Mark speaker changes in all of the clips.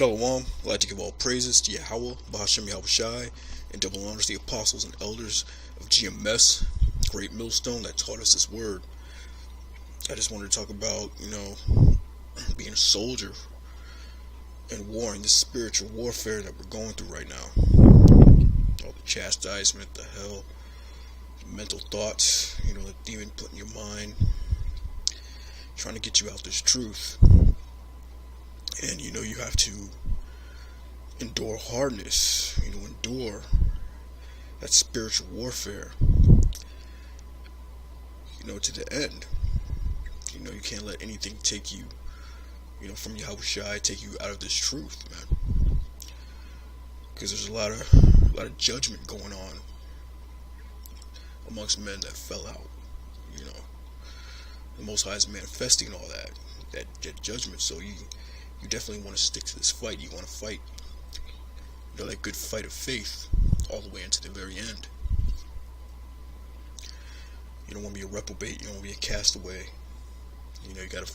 Speaker 1: Shalom. I'd like to give all praises to Yahweh, Bahashem Yahushai, and double honors to the apostles and elders of GMS, great millstone that taught us this word. I just wanted to talk about, being a soldier and war in this spiritual warfare that we're going through right now. All the chastisement, the hell, the mental thoughts, the demon put in your mind, trying to get you out this truth. And you have to endure hardness, endure that spiritual warfare, to the end. You can't let anything take you, from Yahushua, take you out of this truth, man. Because there's a lot of judgment going on amongst men that fell out. The Most High is manifesting all that judgment. So you definitely want to stick to this fight. You want to fight, that good fight of faith all the way into the very end. You don't want to be a reprobate. You don't want to be a castaway. You gotta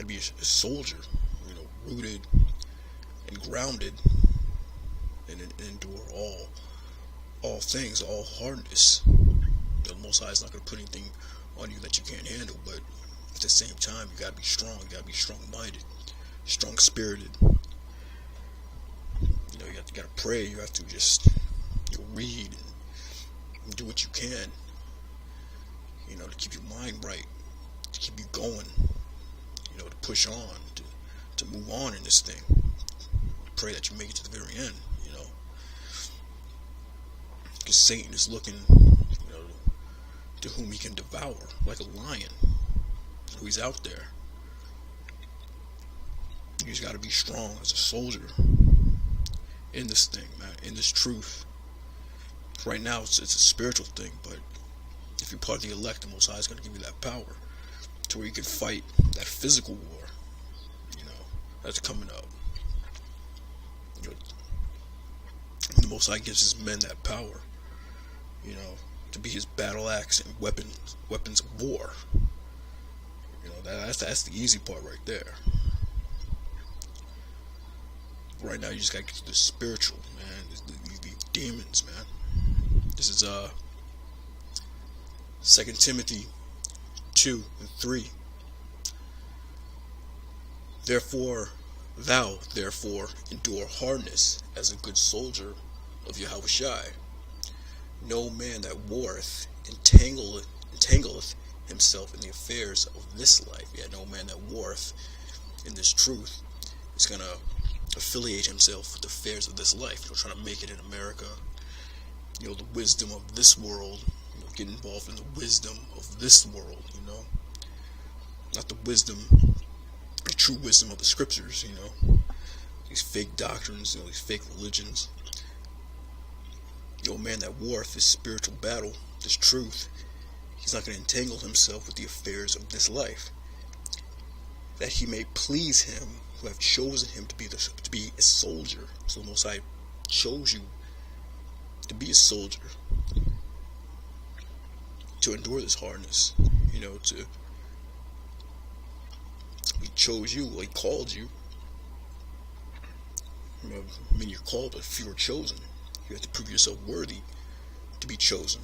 Speaker 1: be a soldier. Rooted and grounded, and endure all things, all hardness. The Most High is not going to put anything on you that you can't handle, but at the same time, you gotta be strong. You gotta be strong-minded, strong-spirited. You gotta pray. You have to just read and do what you can, to keep your mind right, to keep you going, to push on, to move on in this thing. Pray that you make it to the very end, because Satan is looking, to whom he can devour, like a lion. So he's out there. You just gotta be strong as a soldier in this thing, man, in this truth. Right now, it's a spiritual thing, but if you're part of the elect, the Most High is going to give you that power to where you can fight that physical war, that's coming up. The Most High gives his men that power, to be his battle axe and weapons of war. That's the easy part right there. Right now, you just gotta get to the spiritual, man. These demons, man. This is 2 Timothy 2:3. Therefore, endure hardness as a good soldier of Yahushai. No man that warreth entangleth himself in the affairs of this life. Yeah, no man that warreth in this truth is going to affiliate himself with the affairs of this life. Trying to make it in America. The wisdom of this world. Get involved in the wisdom of this world, not the wisdom, the true wisdom of the scriptures, these fake doctrines, these fake religions. Man that warreth this spiritual battle, this truth, he's not going to entangle himself with the affairs of this life, that he may please him who have chosen him to be a soldier. So the Most High chose you to be a soldier, to endure this hardness, he chose you, he called you. You're called, but few are chosen. You have to prove yourself worthy to be chosen.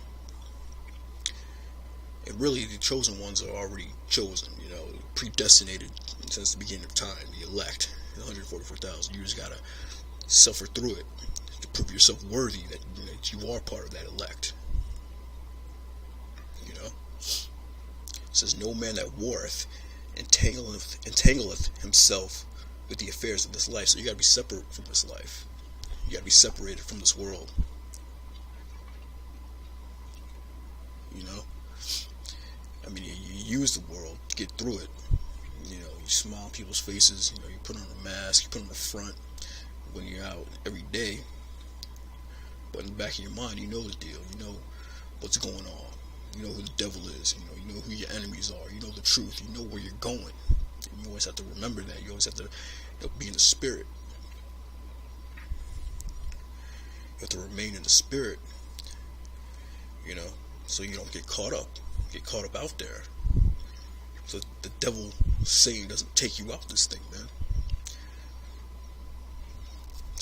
Speaker 1: And really, the chosen ones are already chosen, predestinated since the beginning of time, the elect, the 144,000. You just gotta suffer through it to prove yourself worthy that you are part of that elect. It says, no man that warreth entangleth himself with the affairs of this life. So you gotta be separate from this life. You gotta be separated from this world. You use the world to get through it. You smile on people's faces. You put on a mask. You put on a front when you're out every day. But in the back of your mind, you know the deal. You know what's going on. You know who the devil is. You know who your enemies are. You know the truth. You know where you're going. And you always have to remember that. You always have to be in the spirit. You have to remain in the spirit. So you don't get caught up out there. So the devil, Satan, doesn't take you out this thing, man.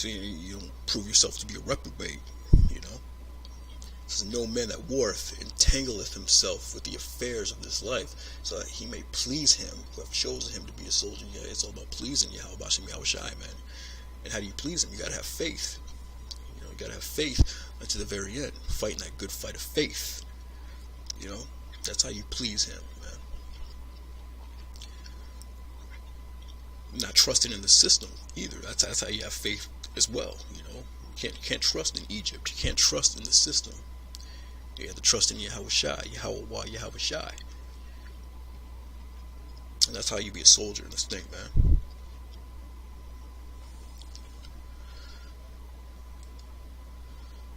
Speaker 1: So you don't prove yourself to be a reprobate, you know. It says, no man that warreth entangleth himself with the affairs of this life, so that he may please him who have chosen him to be a soldier. Yeah, it's all about pleasing Yahweh Bashim Yahushai, man. And how do you please him? You gotta have faith. You know, you gotta have faith unto the very end, fighting that good fight of faith. You know, that's how you please him, man. Not trusting in the system either. That's how you have faith as well. You know, you can't trust in Egypt. You can't trust in the system. You have to trust in Yahweh Shai, Yahweh Shai. And that's how you be a soldier in this thing, man.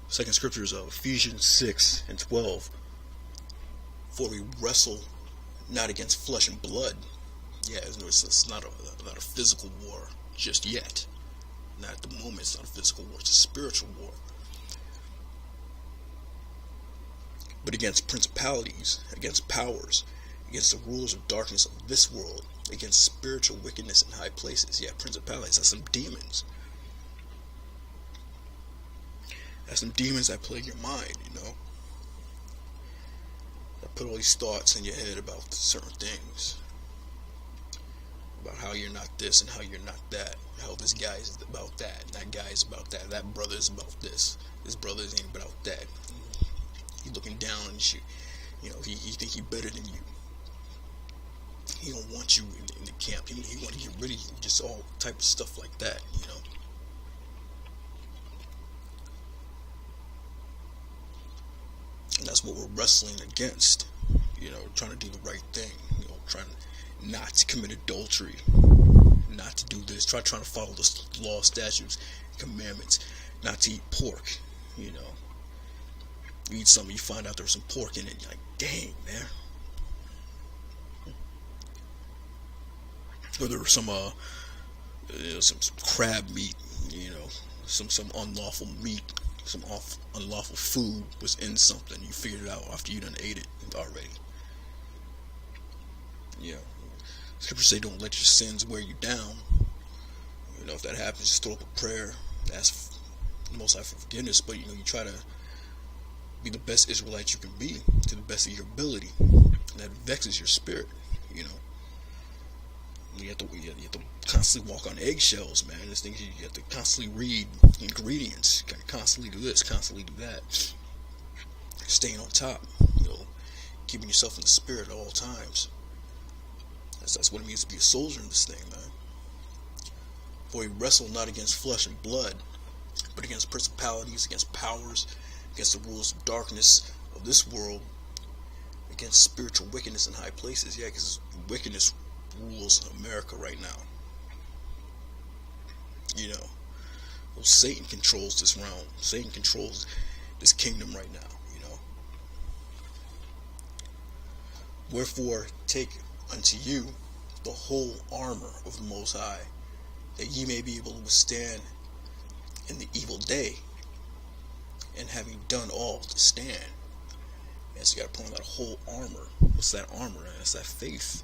Speaker 1: Second scriptures of Ephesians 6 and 12. For we wrestle not against flesh and blood. Yeah, it's not a physical war just yet. Not at the moment. It's not a physical war. It's a spiritual war. But against principalities, against powers, against the rulers of darkness of this world, against spiritual wickedness in high places. Yeah, principalities. That's some demons. That's some demons that plague your mind, you know. That put all these thoughts in your head about certain things. About how you're not this and how you're not that. How this guy is about that, and that guy is about that. That brother is about this. This brother ain't about that. He looking down on you. You know, he think he better than you. He don't want you in the camp. He want to get rid of you. Just all type of stuff like that, you know. And that's what we're wrestling against. You know, trying to do the right thing. You know, trying not to commit adultery. Not to do this. Trying to follow the law, statutes, commandments. Not to eat pork. You know. You eat something, you find out there's some pork in it. You're like, dang, man. Or there was some crab meat. You know, some unlawful meat. Some unlawful food was in something. You figured it out after you done ate it already. Yeah. Scriptures say don't let your sins wear you down. You know, if that happens, just throw up a prayer. Ask the Most High for forgiveness. But, you know, you try to be the best Israelite you can be to the best of your ability. And that vexes your spirit, you know. You have to constantly walk on eggshells, man. This thing, you have to constantly read ingredients. You gotta constantly do this, constantly do that. Staying on top, you know, keeping yourself in the spirit at all times. That's what it means to be a soldier in this thing, man. For we wrestle not against flesh and blood, but against principalities, against powers, against the rulers of darkness of this world, against spiritual wickedness in high places. Yeah, because wickedness rules America right now. You know, well, Satan controls this realm. Satan controls this kingdom right now, you know. Wherefore, take unto you the whole armor of the Most High, that ye may be able to withstand in the evil day, and having done all to stand. And so you got to put on that whole armor. What's that armor? That's that faith.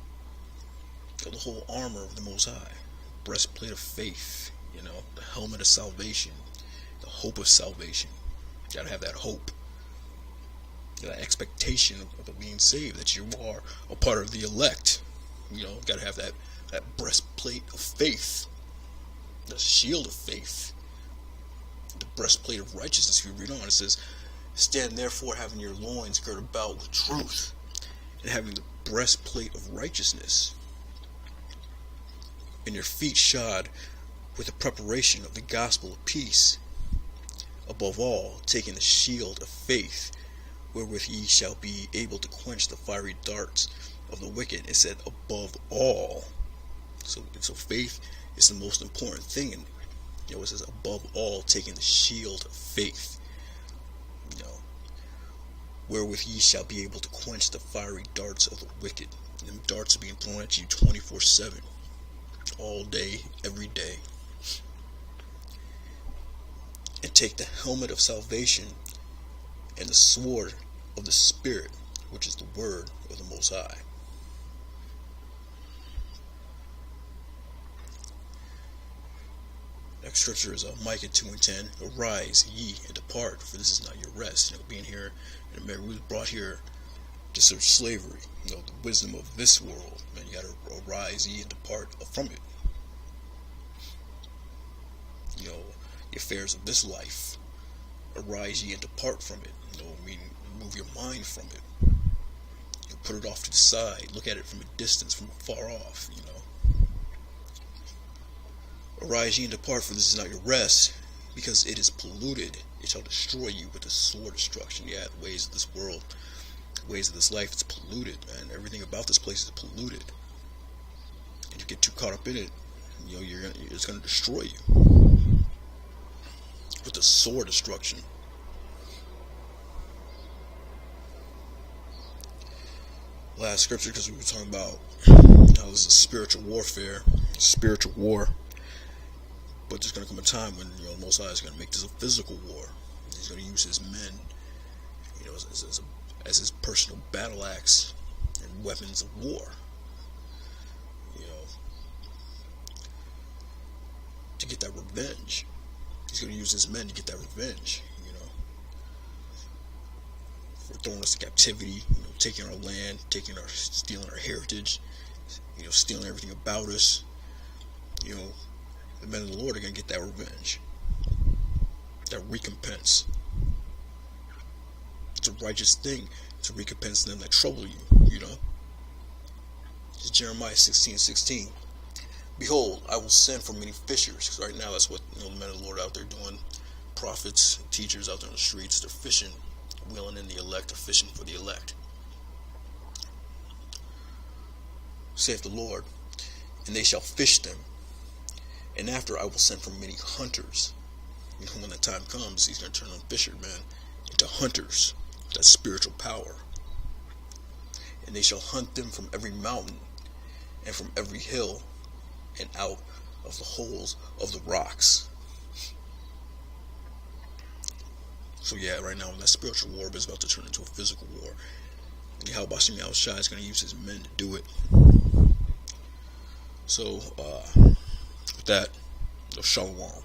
Speaker 1: The whole armor of the Most High. Breastplate of faith. You know, the helmet of salvation. The hope of salvation. You got to have that hope. That expectation of being saved. That you are a part of the elect. You know, got to have that breastplate of faith. The shield of faith. The breastplate of righteousness. If you read on, it says, stand therefore having your loins girt about with truth, and having the breastplate of righteousness, and your feet shod with the preparation of the gospel of peace. Above all, taking the shield of faith, wherewith ye shall be able to quench the fiery darts of the wicked. It said above all. So faith is the most important thing. And you know, it says above all, taking the shield of faith. You know, wherewith ye shall be able to quench the fiery darts of the wicked. And them darts are being thrown at you 24/7, all day, every day. And take the helmet of salvation and the sword of the Spirit, which is the word of the Most High. Next scripture is Micah 2:10. Arise, ye, and depart, for this is not your rest. Being here in America, we was brought here to serve slavery. The wisdom of this world. Man, you gotta arise, ye, and depart from it. The affairs of this life. Arise, ye, and depart from it. Move your mind from it. Put it off to the side. Look at it from a distance, from far off. Arise, ye, and depart, for this is not your rest, because it is polluted. It shall destroy you with the sword destruction. The ways of this world, the ways of this life, it's polluted, man. Everything about this place is polluted. And you get too caught up in it, it's going to destroy you with the sword destruction. Last scripture, because we were talking about how this is spiritual warfare, spiritual war. But there's going to come a time when the Most High is going to make this a physical war. He's going to use his men, as his personal battle axe and weapons of war. To get that revenge. He's going to use his men to get that revenge. For throwing us to captivity, taking our land, stealing our heritage, stealing everything about us. The men of the Lord are going to get that revenge, that recompense. It's a righteous thing to recompense them that trouble you, It's Jeremiah 16:16. Behold, I will send for many fishers. Because right now that's what the men of the Lord out there doing. Prophets, teachers out there in the streets, they're fishing, wheeling in the elect, they're fishing for the elect. Saith the Lord, and they shall fish them. And after I will send for many hunters. When the time comes, he's going to turn on fishermen into hunters. That spiritual power. And they shall hunt them from every mountain and from every hill and out of the holes of the rocks. So right now that spiritual war is about to turn into a physical war. And Yahweh Bashim Yahushua is going to use his men to do it. So, with that, shalom.